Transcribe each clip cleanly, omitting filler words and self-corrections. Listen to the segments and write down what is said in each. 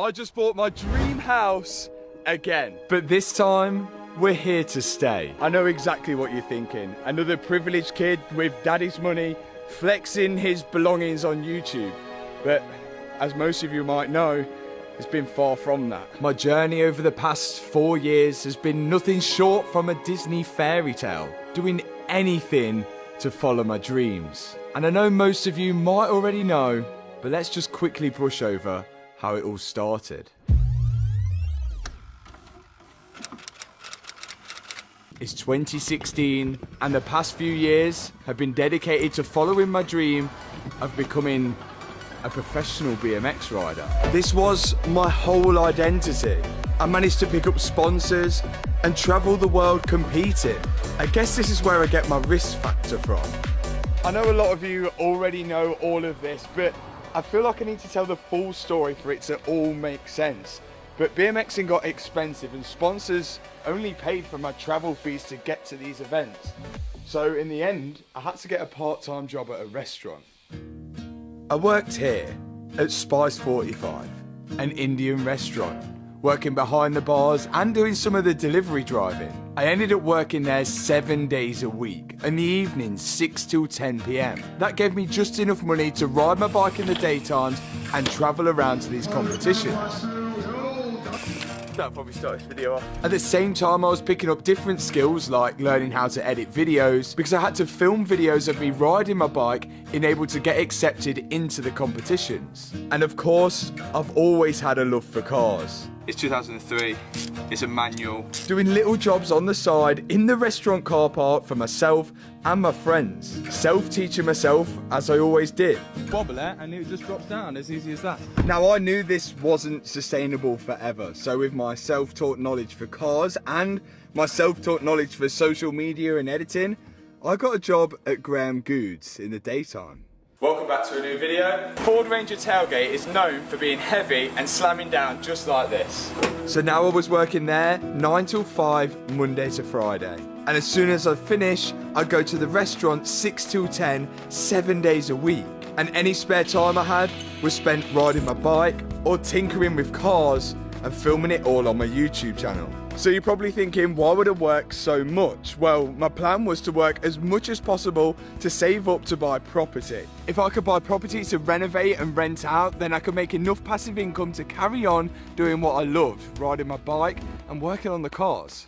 I just bought my dream house again. But this time, we're here to stay. I know exactly what you're thinking. Another privileged kid with daddy's money flexing his belongings on YouTube. But as most of you might know, it's been far from that. My journey over the past 4 years has been nothing short from a Disney fairy tale, doing anything to follow my dreams. And I know most of you might already know, but let's just quickly brush over how it all started. It's 2016, and the past few years have been dedicated to following my dream of becoming a professional BMX rider. This was my whole identity. I managed to pick up sponsors and travel the world competing. I guess this is where I get my risk factor from. I know a lot of you already know all of this, but I feel like I need to tell the full story for it to all make sense. But BMXing got expensive and sponsors only paid for my travel fees to get to these events. So in the end, I had to get a part-time job at a restaurant. I worked here at Spice 45, an Indian restaurant, working behind the bars and doing some of the delivery driving. I ended up working there 7 days a week, in the evenings 6 till 10 PM. That gave me just enough money to ride my bike in the daytimes and travel around to these competitions. That'll probably start this video off. At the same time, I was picking up different skills like learning how to edit videos, because I had to film videos of me riding my bike and able to get accepted into the competitions. And of course, I've always had a love for cars. It's 2003, it's a manual. Doing little jobs on the side in the restaurant car park for myself and my friends. Self-teaching myself as I always did. Wobble it and it just drops down, as easy as that. Now I knew this wasn't sustainable forever, so with my self-taught knowledge for cars and my self-taught knowledge for social media and editing, I got a job at Graham Goods in the daytime. Welcome back to a new video. Ford Ranger tailgate is known for being heavy and slamming down just like this. So now I was working there 9 till 5, Monday to Friday. And as soon as I finish, I'd go to the restaurant 6 till 10, 7 days a week. And any spare time I had was spent riding my bike or tinkering with cars and filming it all on my YouTube channel. So you're probably thinking, why would I work so much? Well, my plan was to work as much as possible to save up to buy property. If I could buy property to renovate and rent out, then I could make enough passive income to carry on doing what I love, riding my bike and working on the cars.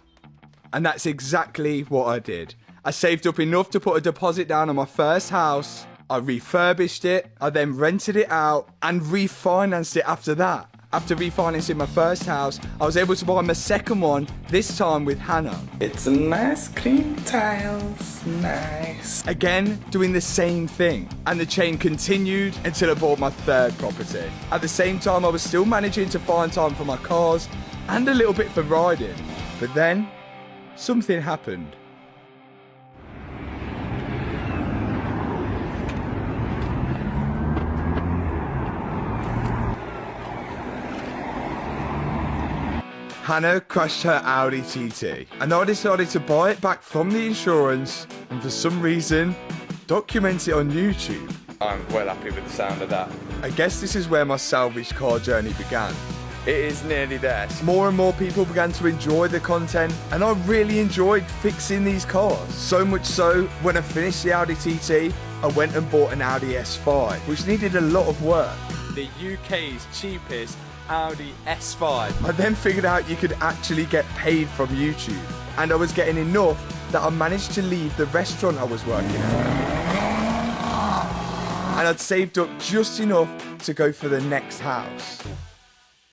And that's exactly what I did. I saved up enough to put a deposit down on my first house. I refurbished it. I then rented it out and refinanced it after that. After refinancing my first house, I was able to buy my second one, this time with Hannah. It's a nice cream tiles, nice. Again, doing the same thing. And the chain continued until I bought my third property. At the same time, I was still managing to find time for my cars and a little bit for riding. But then, something happened. Hannah crashed her Audi TT, and I decided to buy it back from the insurance and for some reason, document it on YouTube. I'm well happy with the sound of that. I guess this is where my salvage car journey began. It is nearly there. More and more people began to enjoy the content, and I really enjoyed fixing these cars. So much so, when I finished the Audi TT, I went and bought an Audi S5, which needed a lot of work. The UK's cheapest Audi S5. I then figured out you could actually get paid from YouTube, and I was getting enough that I managed to leave the restaurant I was working at. And I'd saved up just enough to go for the next house.